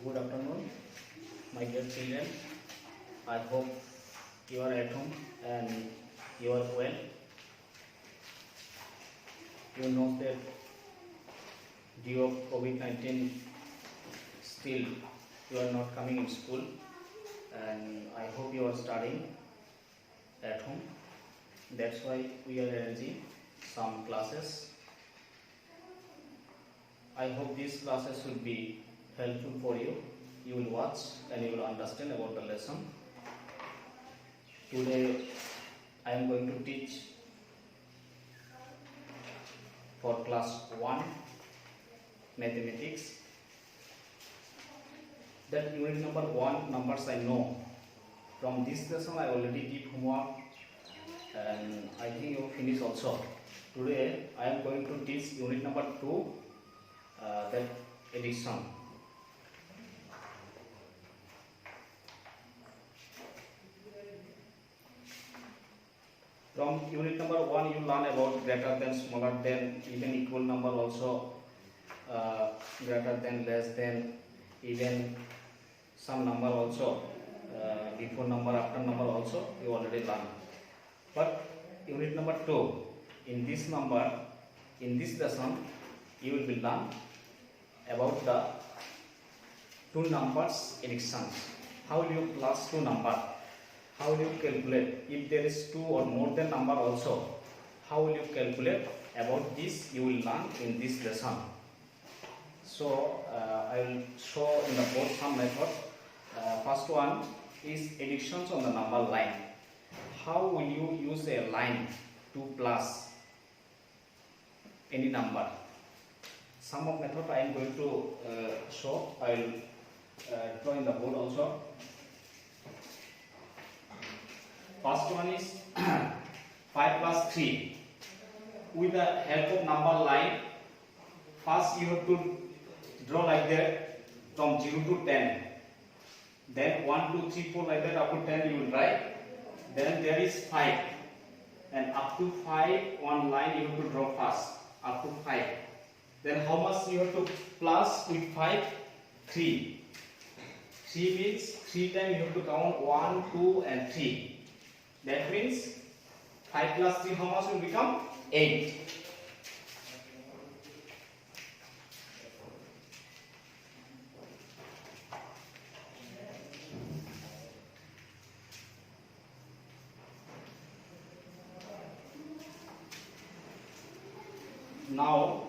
Good afternoon, my dear children. I hope you are at home and you are well. You know that due of COVID-19, still you are not coming in school, and I hope you are studying at home. That's why we are arranging some classes. I hope these classes will be helpful for you. You will watch and you will understand about the lesson. Today I am going to teach for class 1 mathematics. That unit number 1 numbers I know. From this lesson I already did homework and I think you finish also. Today I am going to teach unit number 2, that addition. From unit number 1 you learn about greater than, smaller than, even, equal number also, greater than, less than, even some number also, before number, after number also you already learn. But unit number 2, in this lesson you will be learn about the two numbers additions. How will you plus two numbers? How will you calculate if there is 2 or more than number also? How will you calculate? About this you will learn in this lesson. So I will show in the board some method. First one is additions on the number line. How will you use a line to plus any number? Some of method I am going to show. I will draw in the board also. First one is 5 plus 3. With the help of number line, first you have to draw like that from 0 to 10. Then 1, 2, 3, 4 like that up to 10 you will write. Then there is 5. And up to 5, one line you have to draw first. Up to 5. Then how much you have to plus with 5? 3. 3 means 3 times you have to count 1, 2 and 3. That means 5 plus 3 how much will become? 8. Now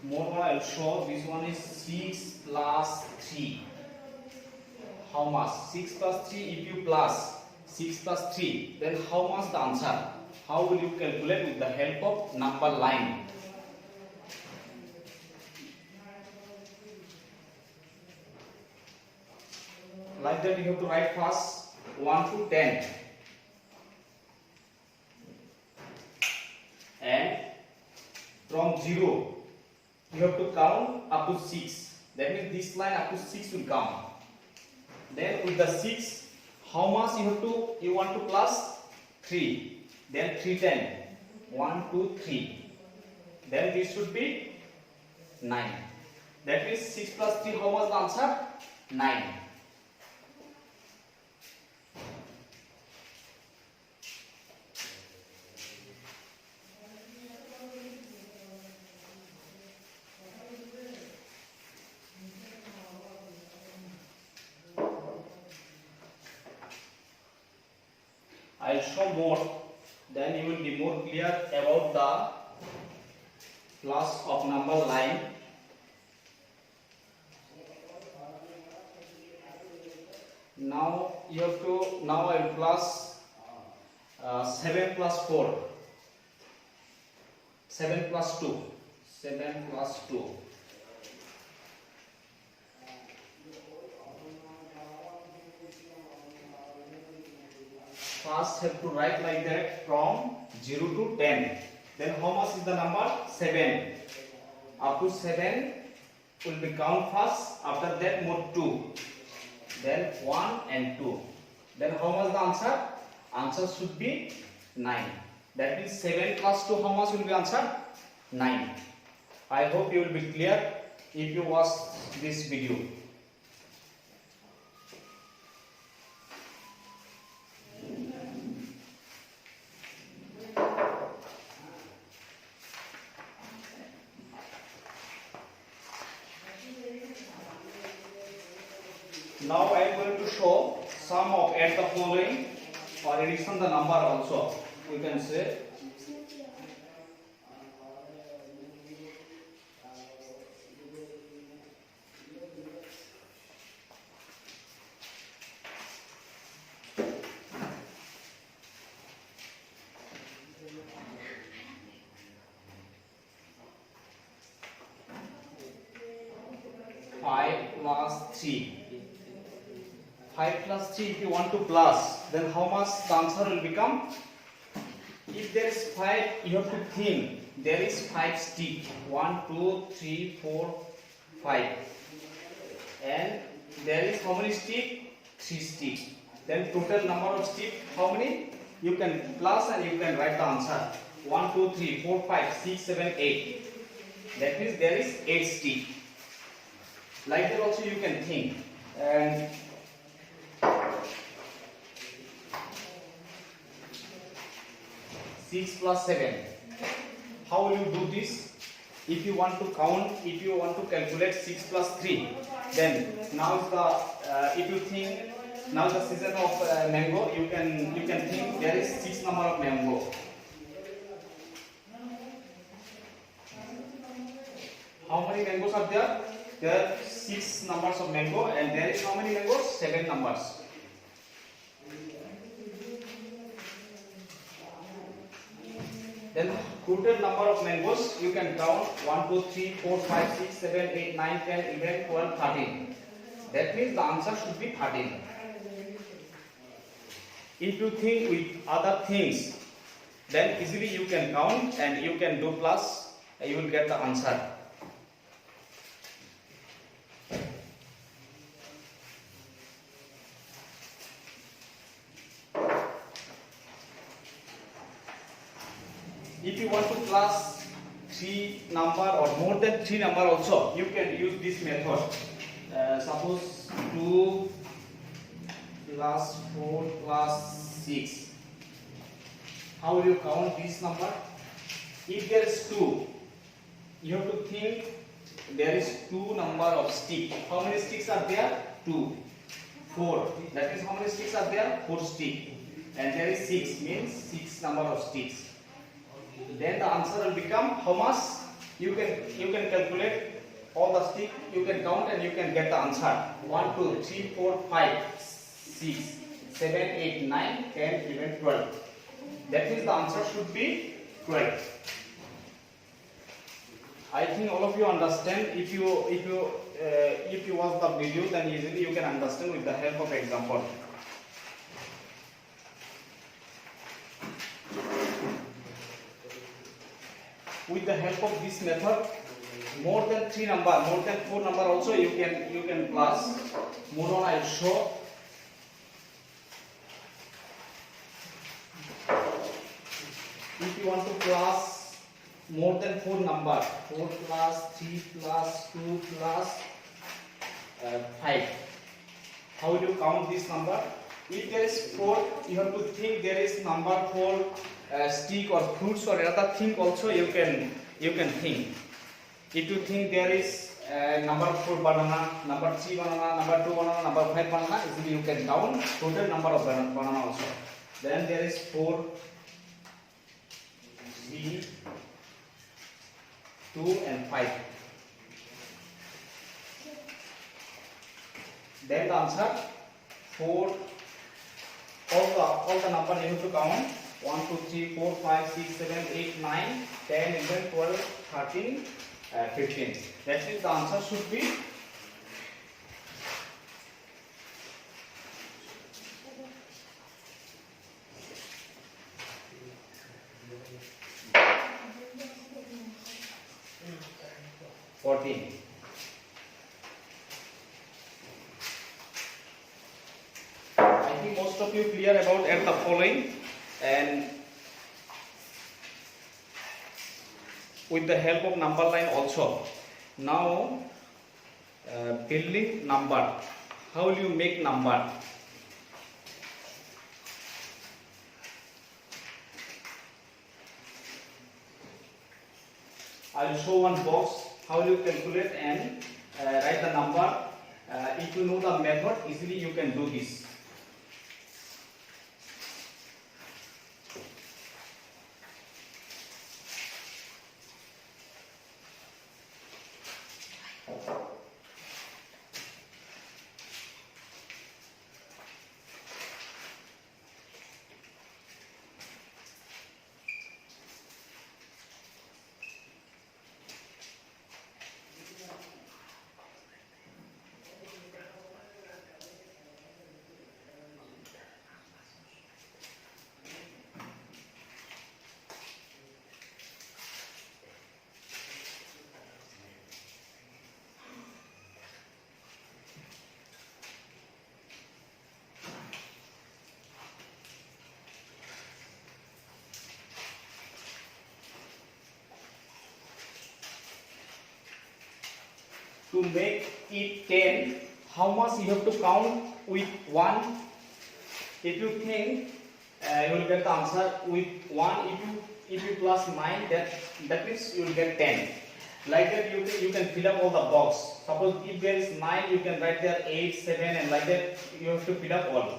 more one I will show. This one is 6 plus 3. How much? 6 plus 3, if you plus 6 plus 3, then how much the answer? How will you calculate? With the help of number line. Like that you have to write first 1 to 10. And from 0 you have to count up to 6. That means this line up to 6 will come. Then with the 6, how much you want to plus? 3. Then 3 10. 1, 2, 3. Then this should be 9. That means 6 plus 3, how much the answer? 9. I will show more, then you will be more clear about the plus of number line. Now I will plus 7 plus 4, 7 plus 2, 7 plus 2. First have to write like that from 0 to 10. Then how much is the number? 7. Up to 7 will be count first. After that more 2. Then 1 and 2. Then how much the answer? Answer should be 9. That means 7 plus 2, how much will be answer? 9. I hope you will be clear. If you watch this video. Now I am going to show sum of add the following or addition the number also. We can say five plus 3. 5 plus 3, if you want to plus, then how much the answer will become? If there is 5, you have to think there is 5 stick. 1, 2, 3, 4, 5. And there is how many stick? 3 stick. Then total number of stick, how many? You can plus and you can write the answer. 1, 2, 3, 4, 5, 6, 7, 8. That means there is 8 stick. Like that also you can think. And 6 plus 7. How will you do this? If you want to count, if you want to calculate 6 plus 3, then now is the if you think now the season of mango, you can think there is 6 number of mango. How many mangoes are there? There are 6 numbers of mango, and there is how many mangoes? 7 numbers. Then total number of mangoes you can count 1, 2, 3, 4, 5, 6, 7, 8, 9, 10, 11, 12, 13. That means the answer should be 13. If you think with other things, then easily you can count and you can do plus, you will get the answer. If you want to plus 3 number or more than 3 number also, you can use this method. Suppose 2 plus 4 plus 6. How will you count this number? If there is 2, you have to think there is 2 number of sticks. How many sticks are there? 2. 4. That means how many sticks are there? 4 sticks. And there is 6, means 6 number of sticks. Then the answer will become how much? You can calculate all the stick, you can count and you can get the answer. 1, 2, 3, 4, 5, 6, 7, 8, 9, 10, 11, 12. That means the answer should be 12. I think all of you understand. If you watch the video, then easily you can understand with the help of example. With the help of this method, more than 3 number, more than 4 number also you can plus. More on I will show. If you want to plus more than 4 number, 4 plus 3 plus 2 plus 5. How will you count this number? If there is 4, you have to think there is number 4 stick or fruits or other thing also you can think. If you think there is number 4 banana, number 3 banana, number 2 banana, number 5 banana, easily you can count total number of banana also. Then there is 4, 3, 2 and 5. Then the answer 4. All the number you have to count. 1, 2, 3, 4, 5, 6, 7, 8, 9, 10, 11, 12, 13, 15. That means the answer should be 14. I think most of you clear about add the following, and with the help of number line also. Now building number. How will you make number? I will show one box. How will you calculate and write the number? If you know the method, easily you can do this. To make it 10, how much you have to count with 1? If you think you will get the answer with 1, if you plus 9, that means you will get 10. Like that you can fill up all the box. Suppose if there is 9, you can write there 8, 7, and like that you have to fill up all.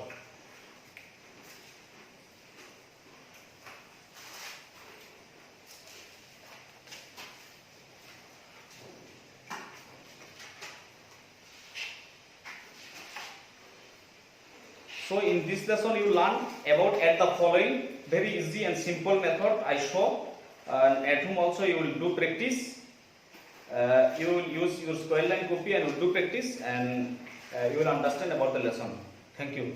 So in this lesson you learn about add the following very easy and simple method I show. At home also you will do practice. You will use your square line copy and will do practice, and you will understand about the lesson. Thank you.